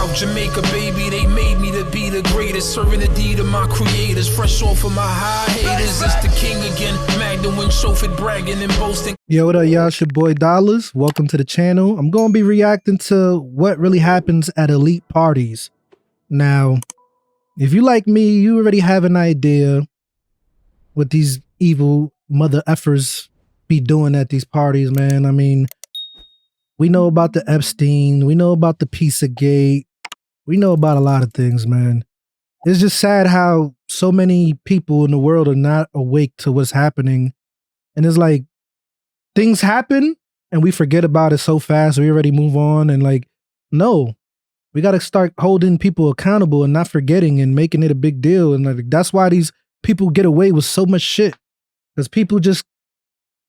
South Jamaica, baby, they made me to be the greatest. Serving the deed of my creators, fresh off of my high haters. It's the king again, Magdalene, chauffeured, bragging and boasting. Yo, what up, y'all? It's your boy Dollars. Welcome to the channel. I'm going to be reacting to what really happens at elite parties. Now, if you like me, you already have an idea what these evil mother effers be doing at these parties, man. I mean, we know about the Epstein. We know about the Pizzagate. We know about a lot of things, man. It's just sad how so many people in the world are not awake to what's happening. And it's like, things happen and we forget about it so fast. We already move on. And like, no, we got to start holding people accountable and not forgetting and making it a big deal. And like, that's why these people get away with so much shit. Because people just,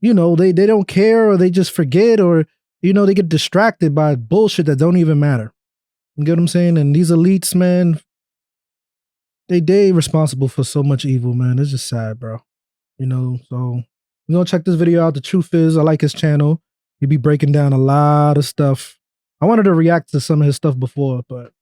you know, they don't care, or they just forget, or, you know, they get distracted by bullshit that don't even matter. You get what I'm saying? And these elites, man, they responsible for so much evil, man. It's just sad, bro. You know, so we're going to check this video out. The truth is, I like his channel. He be breaking down a lot of stuff. I wanted to react to some of his stuff before, but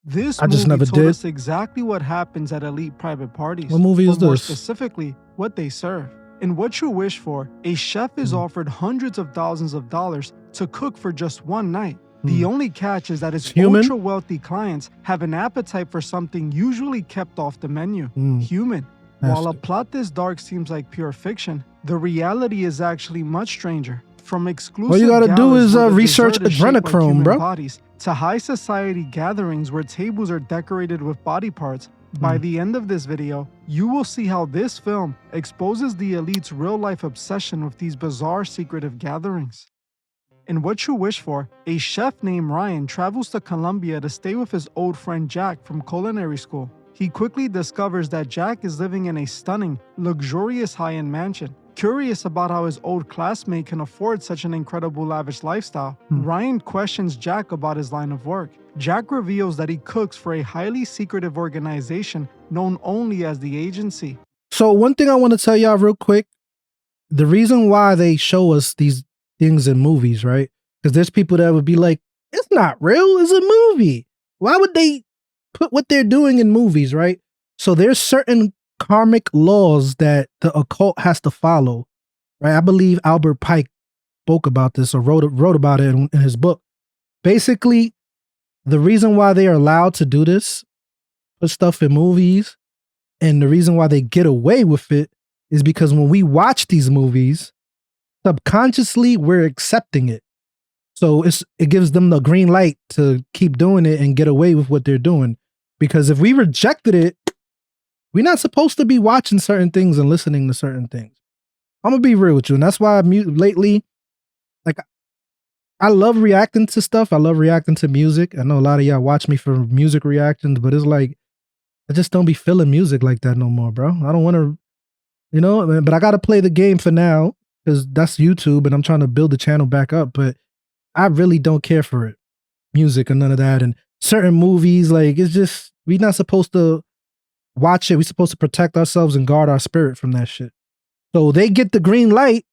this I just movie never told did. us exactly what happens at elite private parties. What movie is More this? specifically, what they serve. In What You Wish For, a chef is offered hundreds of thousands of dollars to cook for just one night. The only catch is that his ultra-wealthy clients have an appetite for something usually kept off the menu, human. While a plot this dark seems like pure fiction, the reality is actually much stranger. From exclusive all you gotta do is research adrenochrome, like bro. Bodies, to high society gatherings where tables are decorated with body parts. By the end of this video, you will see how this film exposes the elite's real-life obsession with these bizarre secretive gatherings. In What You Wish For, a chef named Ryan travels to Colombia to stay with his old friend Jack from culinary school. He quickly discovers that Jack is living in a stunning, luxurious high-end mansion. Curious about how his old classmate can afford such an incredible lavish lifestyle, Ryan questions Jack about his line of work. Jack reveals that he cooks for a highly secretive organization known only as the Agency. So one thing I want to tell y'all real quick, the reason why they show us these things in movies, right? Because there's people that would be like, it's not real, it's a movie. Why would they put what they're doing in movies, right? So there's certain karmic laws that the occult has to follow, right? I believe Albert Pike spoke about this or wrote about it in his book. Basically, the reason why they are allowed to do this, put stuff in movies, and the reason why they get away with it is because when we watch these movies, subconsciously we're accepting it. So it gives them the green light to keep doing it and get away with what they're doing. Because if we rejected it, we're not supposed to be watching certain things and listening to certain things. I'm gonna be real with you, and that's why lately, like, I love reacting to stuff. I love reacting to music. I know a lot of y'all watch me for music reactions, but it's like, I just don't be feeling music like that no more, bro. I don't want to, you know, but I got to play the game for now because that's YouTube and I'm trying to build the channel back up, but I really don't care for it. Music or none of that. And certain movies, like, it's just, we're not supposed to watch it. We're supposed to protect ourselves and guard our spirit from that shit. So they get the green light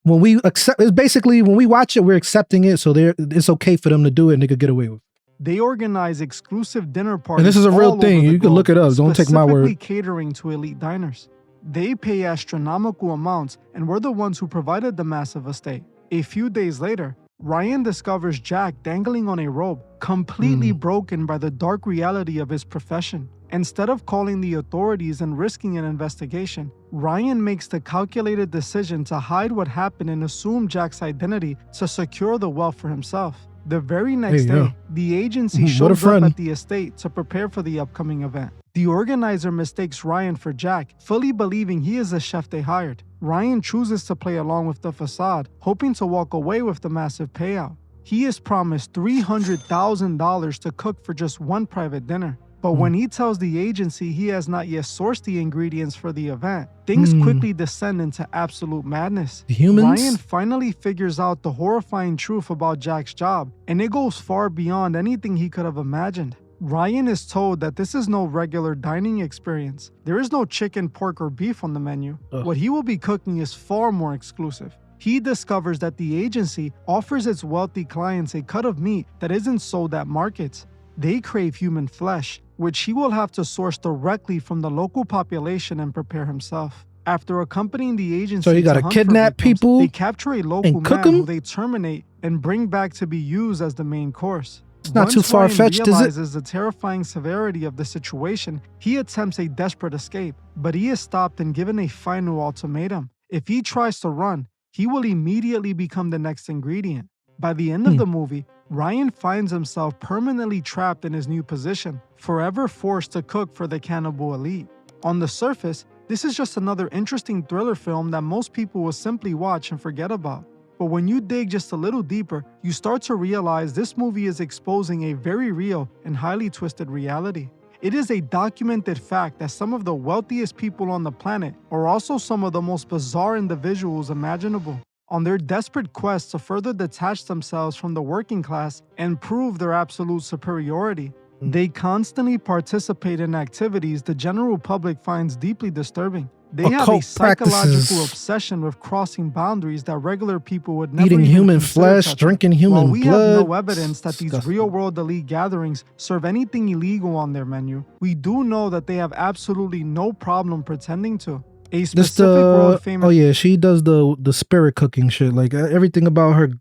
when we accept. It's basically when we watch it, we're accepting it. So it's okay for them to do it and they could get away with it. They organize exclusive dinner parties. And this is a real thing. You can look it up. Don't take my word. Specifically catering to elite diners. They pay astronomical amounts and were the ones who provided the massive estate. A few days later, Ryan discovers Jack dangling on a rope, completely broken by the dark reality of his profession. Instead of calling the authorities and risking an investigation, Ryan makes the calculated decision to hide what happened and assume Jack's identity to secure the wealth for himself. The very next day, the agency shows up at the estate to prepare for the upcoming event. The organizer mistakes Ryan for Jack, fully believing he is the chef they hired. Ryan chooses to play along with the facade, hoping to walk away with the massive payout. He is promised $300,000 to cook for just one private dinner. But when he tells the agency he has not yet sourced the ingredients for the event, things quickly descend into absolute madness. Ryan finally figures out the horrifying truth about Jack's job, and it goes far beyond anything he could have imagined. Ryan is told that this is no regular dining experience. There is no chicken, pork, or beef on the menu. What he will be cooking is far more exclusive. He discovers that the agency offers its wealthy clients a cut of meat that isn't sold at markets. They crave human flesh, which he will have to source directly from the local population and prepare himself. After accompanying the agency So you gotta to hunt for kidnap victims, people they capture a local and cook man who them? they terminate and bring back to be used as the main course. It's not too Once Ryan far-fetched, is it? realizes the terrifying severity of the situation, he attempts a desperate escape, but he is stopped and given a final ultimatum. If he tries to run, he will immediately become the next ingredient. By the end of the movie, Ryan finds himself permanently trapped in his new position, forever forced to cook for the cannibal elite. On the surface, this is just another interesting thriller film that most people will simply watch and forget about. But when you dig just a little deeper, you start to realize this movie is exposing a very real and highly twisted reality. It is a documented fact that some of the wealthiest people on the planet are also some of the most bizarre individuals imaginable. On their desperate quest to further detach themselves from the working class and prove their absolute superiority, they constantly participate in activities the general public finds deeply disturbing. They have a Occult psychological practices. obsession with crossing boundaries that regular people would never Eating even human consider flesh, touching. drinking human While we blood. have no evidence that these Disgusting. real-world elite gatherings serve anything illegal on their menu, we do know that they have absolutely no problem pretending to. A This specific world famous oh yeah, she does the spirit cooking shit. Like everything about her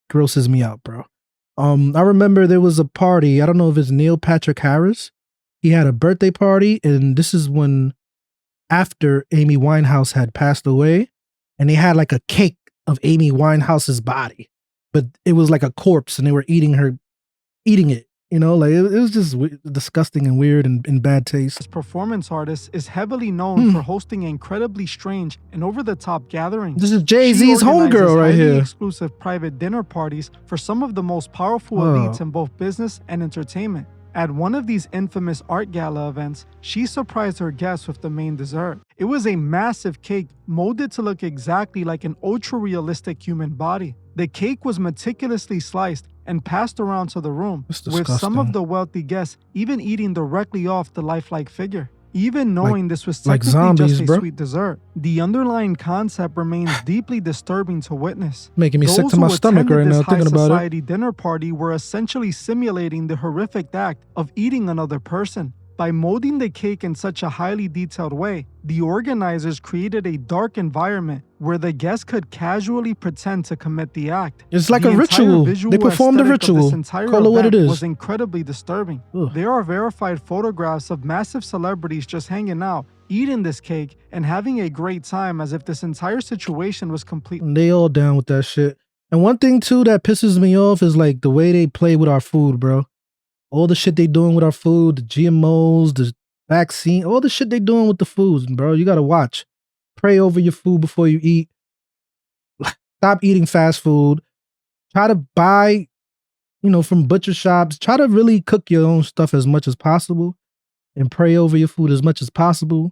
grosses me out, bro. I remember there was a party. I don't know if it's Neil Patrick Harris. He had a birthday party, and this is when after Amy Winehouse had passed away, and they had like a cake of Amy Winehouse's body, but it was like a corpse, and they were eating it. You know, like it was just disgusting and weird and in bad taste. performance artist is heavily known for hosting incredibly strange and over-the-top gatherings. This is Jay-Z's She organizes homegirl right highly here. exclusive private dinner parties for some of the most powerful Oh. elites in both business and entertainment. At one of these infamous art gala events, she surprised her guests with the main dessert. It was a massive cake molded to look exactly like an ultra-realistic human body. The cake was meticulously sliced and passed around to the room, That's with some disgusting. of the wealthy guests even eating directly off the lifelike figure. Even knowing this was like technically zombies, just a bro. sweet dessert, the underlying concept remains deeply disturbing to witness. Making me sick Those to my who stomach attended right this now thinking high about it. society dinner party were essentially simulating the horrific act of eating another person. By molding the cake in such a highly detailed way, the organizers created a dark environment where the guests could casually pretend to commit the act. It's like The a entire ritual. visual They performed a aesthetic of this ritual. entire Call it what it event is. was incredibly disturbing. Ugh. There are verified photographs of massive celebrities just hanging out, eating this cake, and having a great time as if this entire situation was completely And they all down with that shit. And one thing too that pisses me off is like the way they play with our food, bro. All the shit they doing with our food, the GMOs, the vaccine, all the shit they doing with the foods, bro. You gotta watch. Pray over your food before you eat. Stop eating fast food. Try to buy, from butcher shops. Try to really cook your own stuff as much as possible and pray over your food as much as possible.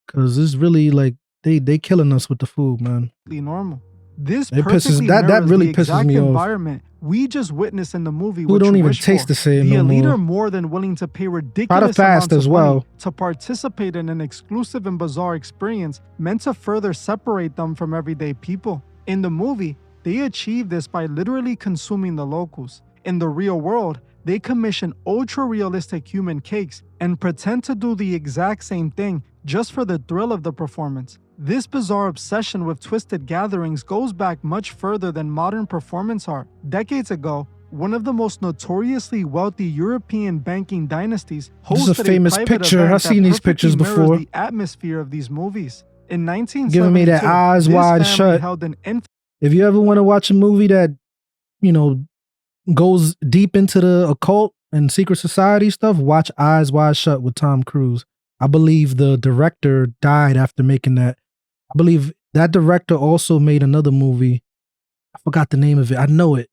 Cause it's really like they killing us with the food, man. normal. This It pisses- perfectly that mirrors really the pisses exact me off. environment we just witnessed in the movie. Food which don't you even wish taste for. the same The no elite more. are more than willing to pay ridiculous fast amounts as of well. money to participate in an exclusive and bizarre experience meant to further separate them from everyday people. In the movie, they achieve this by literally consuming the locals. In the real world, they commission ultra-realistic human cakes and pretend to do the exact same thing just for the thrill of the performance. This bizarre obsession with twisted gatherings goes back much further than modern performance art. Decades ago, one of the most notoriously wealthy European banking dynasties This is a hosted famous private picture. event I've seen that these pictures perfectly mirrors before. the atmosphere of these movies. In 1972, Giving me that eyes this wide family shut. held an If you ever want to watch a movie that, goes deep into the occult and secret society stuff, watch Eyes Wide Shut with Tom Cruise. I believe the director died after making that. I believe that director also made another movie. I forgot the name of it. I know it,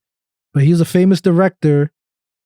but he's a famous director.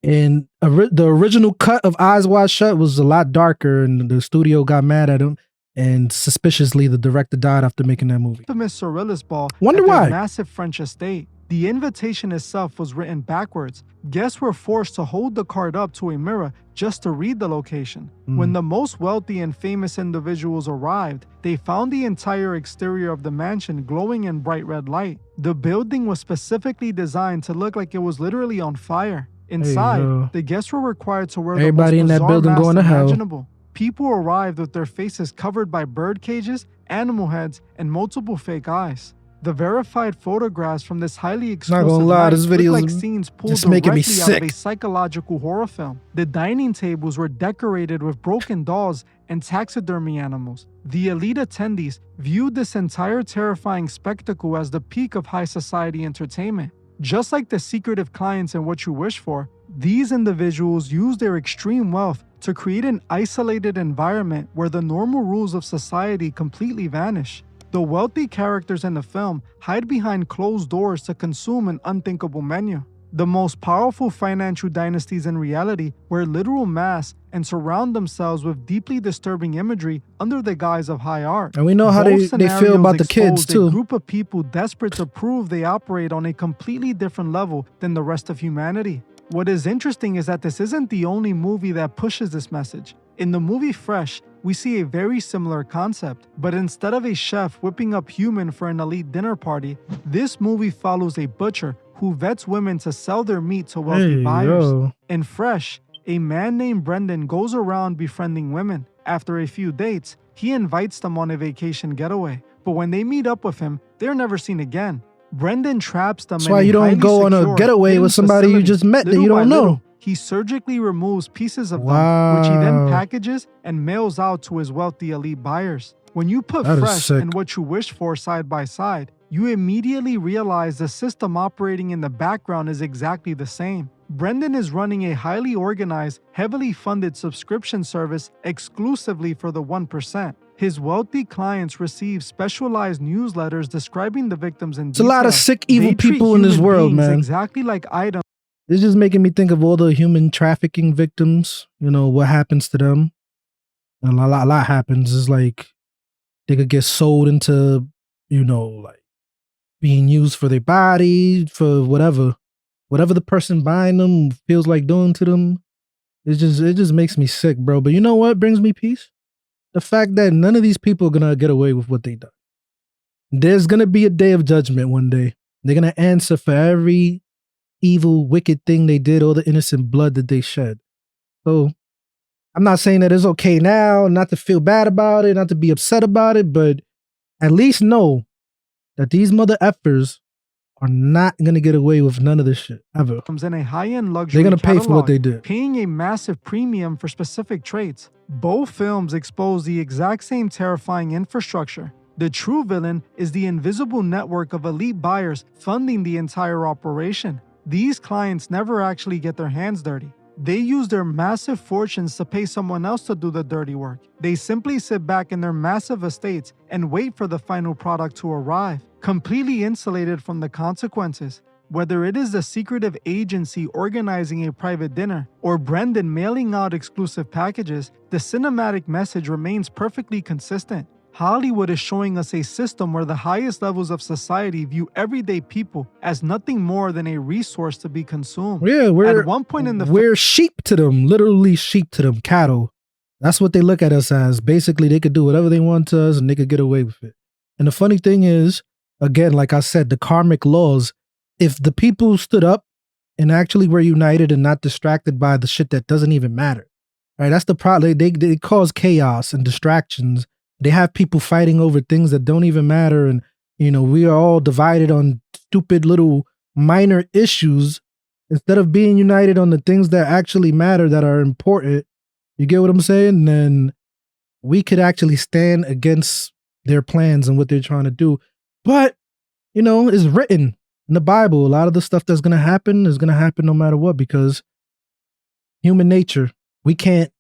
And the original cut of Eyes Wide Shut was a lot darker, and the studio got mad at him. And suspiciously, the director died after making that movie. infamous Surrealist ball Wonder at their why. massive French estate. The invitation itself was written backwards. Guests were forced to hold the card up to a mirror just to read the location. When the most wealthy and famous individuals arrived, they found the entire exterior of the mansion glowing in bright red light. The building was specifically designed to look like it was literally on fire. Inside, yo. the guests were required to wear Everybody the in most that bizarre building masks going to hell. imaginable. People arrived with their faces covered by bird cages, animal heads, and multiple fake eyes. The verified photographs from this highly Not exclusive gonna lie, night this video looked like is scenes pulled just making me directly out of a sick. psychological horror film. The dining tables were decorated with broken dolls and taxidermy animals. The elite attendees viewed this entire terrifying spectacle as the peak of high society entertainment. Just like the secretive clients in What You Wish For, these individuals used their extreme wealth to create an isolated environment where the normal rules of society completely vanish. The wealthy characters in the film hide behind closed doors to consume an unthinkable menu. The most powerful financial dynasties in reality wear literal masks and surround themselves with deeply disturbing imagery under the guise of high art. And we know how Both they feel about the kids scenarios exposed too. a group of people desperate to prove they operate on a completely different level than the rest of humanity. What is interesting is that this isn't the only movie that pushes this message. In the movie Fresh, we see a very similar concept, but instead of a chef whipping up human for an elite dinner party, this movie follows a butcher who vets women to sell their meat to wealthy buyers. Yo. In Fresh, a man named Brendan goes around befriending women. After a few dates, he invites them on a vacation getaway, but when they meet up with him, they're never seen again. Brendan traps them. That's why you don't go on a getaway with somebody you just met that you don't know. He surgically removes pieces of them, which he then packages and mails out to his wealthy elite buyers. When you put Fresh and What You Wish For side by side, you immediately realize the system operating in the background is exactly the same. Brendan is running a highly organized, heavily funded subscription service exclusively for the 1%. His wealthy clients receive specialized newsletters describing the victims in detail. It's a lot of sick, evil people in this world, man. Exactly like items. It's just making me think of all the human trafficking victims. You know, what happens to them. And a lot happens. It's like they could get sold into, you know, like being used for their body, for whatever the person buying them feels like doing to them. It just makes me sick, bro. But you know what brings me peace? The fact that none of these people are gonna get away with what they done. There's gonna be a day of judgment one day. They're gonna answer for every evil, wicked thing they did, all the innocent blood that they shed. So I'm not saying that it's okay now, not to feel bad about it, not to be upset about it, but at least know that these mother effers are not gonna get away with none of this shit ever. In a high-end luxury They're gonna pay for what they did, paying a massive premium for specific traits. Both films expose the exact same terrifying infrastructure. The true villain is the invisible network of elite buyers funding the entire operation. These clients never actually get their hands dirty. They use their massive fortunes to pay someone else to do the dirty work. They simply sit back in their massive estates and wait for the final product to arrive, completely insulated from the consequences. Whether it is the secretive agency organizing a private dinner or Brendan mailing out exclusive packages, the cinematic message remains perfectly consistent. Hollywood is showing us a system where the highest levels of society view everyday people as nothing more than a resource to be consumed. Yeah, At one point in the we're sheep to them, literally sheep to them, cattle. That's what they look at us as. Basically, they could do whatever they want to us and they could get away with it. And the funny thing is, again, like I said, the karmic laws, if the people stood up and actually were united and not distracted by the shit that doesn't even matter, right? That's the problem. They cause chaos and distractions. They have people fighting over things that don't even matter. And, you know, we are all divided on stupid little minor issues instead of being united on the things that actually matter, that are important. You get what I'm saying? Then we could actually stand against their plans and what they're trying to do. But, you know, it's written in the Bible. A lot of the stuff that's going to happen is going to happen no matter what, because human nature, we can't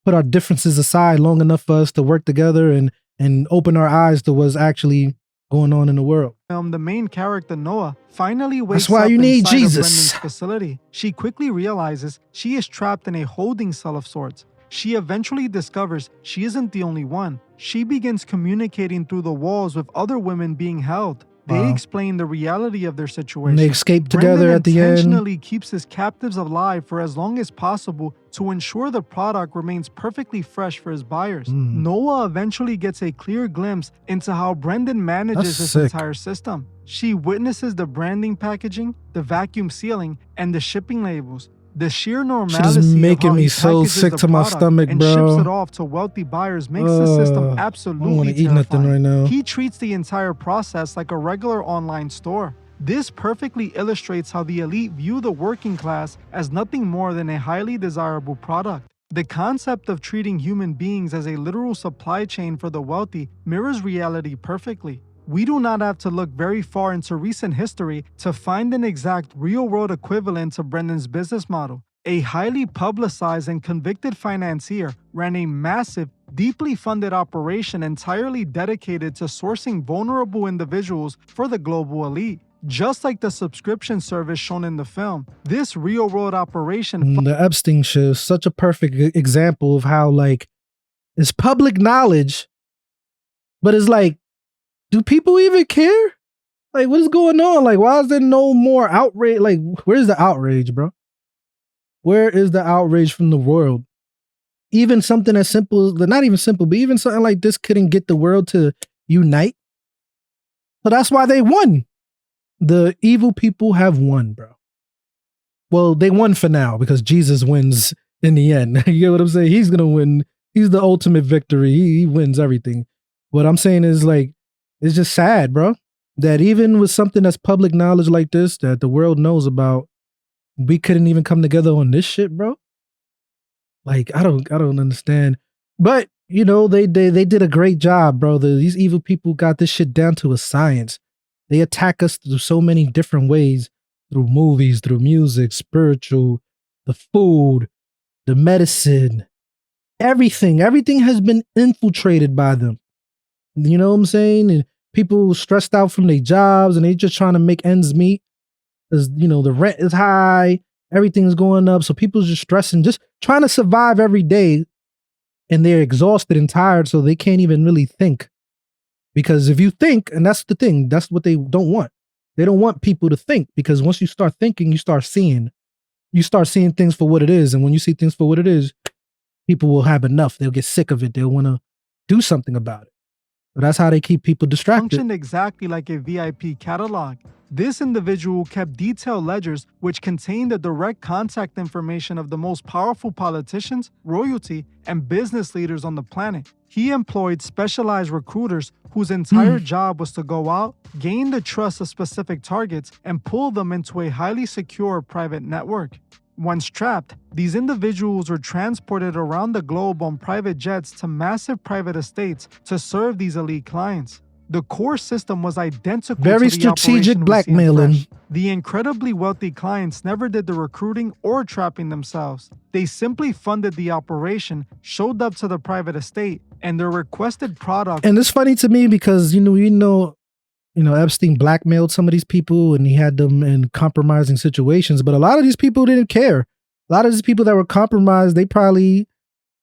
put our differences aside long enough for us to work together and open our eyes to what's actually going on in the world. The main character, Noah, finally wakes That's why up you need inside of Jesus. Brendan's facility. She quickly realizes she is trapped in a holding cell of sorts. She eventually discovers she isn't the only one. She begins communicating through the walls with other women being held. They explain the reality of their situation. And they escape together at the end. Brendan intentionally keeps his captives alive for as long as possible to ensure the product remains perfectly fresh for his buyers. Noah eventually gets a clear glimpse into how Brendan manages this entire system. She witnesses the branding packaging, the vacuum sealing, and the shipping labels. The sheer Shit normality is of making how me he so packages sick the to my product stomach, and ships bro. it off to wealthy buyers makes the system I don't absolutely want to eat nothing terrifying. right now. He treats the entire process like a regular online store. This perfectly illustrates how the elite view the working class as nothing more than a highly desirable product. The concept of treating human beings as a literal supply chain for the wealthy mirrors reality perfectly. We do not have to look very far into recent history to find an exact real-world equivalent to Brendan's business model. A highly publicized and convicted financier ran a massive, deeply funded operation entirely dedicated to sourcing vulnerable individuals for the global elite. Just like the subscription service shown in the film, this real-world operation The Epstein shit is such a perfect example of how, like, it's public knowledge, but it's like, do people even care? Like, what is going on? Like, why is there no more outrage? Like, where's the outrage, bro? Where is the outrage from the world? Even something as simple, not even simple, but even something like this couldn't get the world to unite. So that's why they won. The evil people have won, bro. Well, they won for now because Jesus wins in the end. You get what I'm saying? He's going to win. He's the ultimate victory. He wins everything. What I'm saying is, like, it's just sad, bro, that even with something that's public knowledge like this, that the world knows about, we couldn't even come together on this shit, bro. Like, I don't understand. But, you know, they did a great job, bro. These evil people got this shit down to a science. They attack us through so many different ways, through movies, through music, spiritual, the food, the medicine, everything. Everything has been infiltrated by them. You know what I'm saying? And people stressed out from their jobs and they just trying to make ends meet because, you know, the rent is high, everything's going up. So people's just stressing, just trying to survive every day. And they're exhausted and tired, so they can't even really think. Because if you think, and that's the thing, that's what they don't want. They don't want people to think, because once you start thinking, you start seeing things for what it is. And when you see things for what it is, people will have enough. They'll get sick of it. They'll want to do something about it. But that's how they keep people distracted. Functioned exactly like a VIP catalog. This individual kept detailed ledgers which contained the direct contact information of the most powerful politicians, royalty, and business leaders on the planet. He employed specialized recruiters whose entire job was to go out, gain the trust of specific targets, and pull them into a highly secure private network. Once trapped, these individuals were transported around the globe on private jets to massive private estates to serve these elite clients. The core system was identical Very to the strategic operation we see in blackmailing. Fresh. The incredibly wealthy clients never did the recruiting or trapping themselves. They simply funded the operation, showed up to the private estate, and their requested product. And it's funny to me because, you know, Epstein blackmailed some of these people and he had them in compromising situations, but a lot of these people didn't care. A lot of these people that were compromised, they probably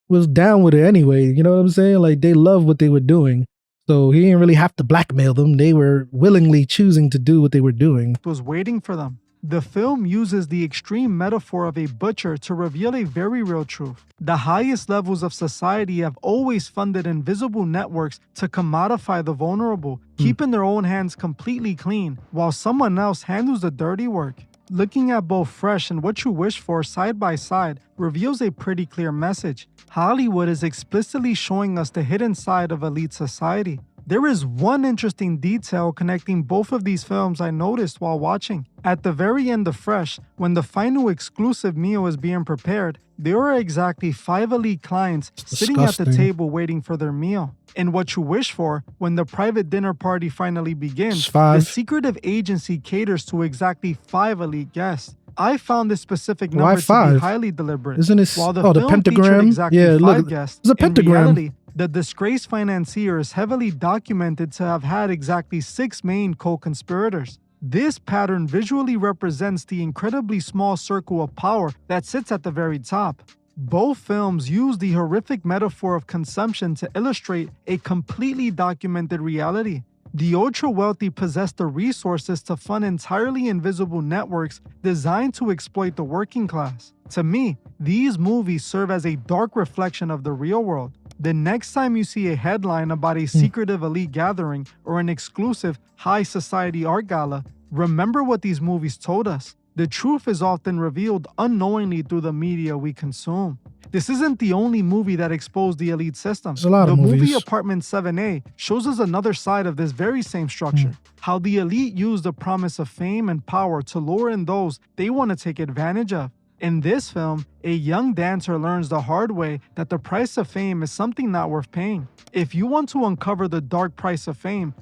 was down with it anyway. You know what I'm saying? Like, they loved what they were doing. So he didn't really have to blackmail them. They were willingly choosing to do what they were doing. Was waiting for them. The film uses the extreme metaphor of a butcher to reveal a very real truth. The highest levels of society have always funded invisible networks to commodify the vulnerable, keeping their own hands completely clean, while someone else handles the dirty work. Looking at both Fresh and What You Wish For side by side reveals a pretty clear message. Hollywood is explicitly showing us the hidden side of elite society. There is one interesting detail connecting both of these films I noticed while watching. At the very end of Fresh, when the final exclusive meal is being prepared, there are exactly 5 elite clients sitting at the table waiting for their meal. In What You Wish For, when the private dinner party finally begins, the secretive agency caters to exactly 5 elite guests. I found this specific number to be highly deliberate. Isn't it? While the the film pentagram. featured exactly Yeah, 5 look, guests, it's a pentagram. in reality, the disgraced financier is heavily documented to have had exactly 6 main co-conspirators. This pattern visually represents the incredibly small circle of power that sits at the very top. Both films use the horrific metaphor of consumption to illustrate a completely documented reality. The ultra-wealthy possess the resources to fund entirely invisible networks designed to exploit the working class. To me, these movies serve as a dark reflection of the real world. The next time you see a headline about a secretive elite gathering or an exclusive high society art gala, remember what these movies told us. The truth is often revealed unknowingly through the media we consume. This isn't the only movie that exposed the elite system. There's a lot The of movie movies. Apartment 7A shows us another side of this very same structure. How the elite use the promise of fame and power to lure in those they want to take advantage of. In this film, a young dancer learns the hard way that the price of fame is something not worth paying. If you want to uncover the dark price of fame,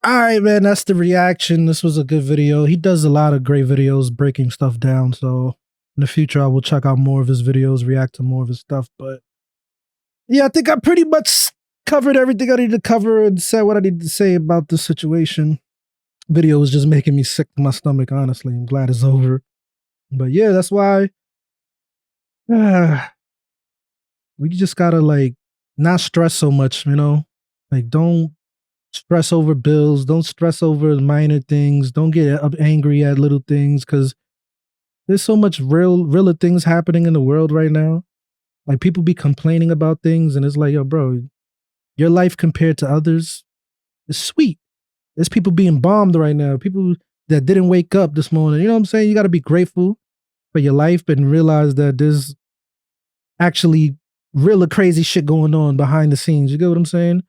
All right, man, that's the reaction. This was a good video. He does a lot of great videos breaking stuff down. So in the future, I will check out more of his videos, react to more of his stuff. But yeah, I think I pretty much covered everything I need to cover and said what I need to say about the situation. Video was just making me sick to my stomach, honestly. I'm glad it's over. But yeah, that's why we just gotta like not stress so much, you know? Like don't stress over bills, don't stress over minor things, don't get angry at little things, because there's so much realer things happening in the world right now. Like people be complaining about things and it's like, yo, bro, your life compared to others is sweet. There's people being bombed right now, people that didn't wake up this morning. You know what I'm saying? You got to be grateful for your life and realize that there's actually real crazy shit going on behind the scenes. You get what I'm saying?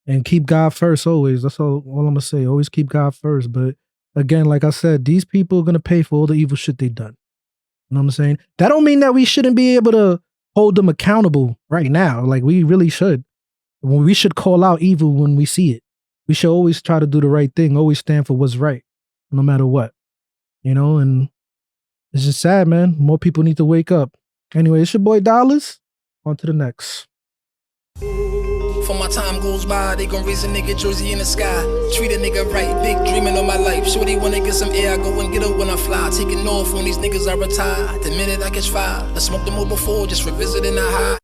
And keep God first always. That's all I'm going to say. Always keep God first. But again, like I said, these people are going to pay for all the evil shit they done. You know what I'm saying? That don't mean that we shouldn't be able to hold them accountable right now. Like we really should. We should call out evil when we see it. We should always try to do the right thing. Always stand for what's right, no matter what. You know, and it's just sad, man. More people need to wake up. Anyway, it's your boy Dollars. On to the next. For my time goes by, they gon' raise a nigga jersey in the sky. Treat a nigga right, big dreaming on my life. Shorty wanna get some air, I go and get her when I fly. Taking off on these niggas I retire. The minute I catch fire, I smoked them all before, just revisiting the high.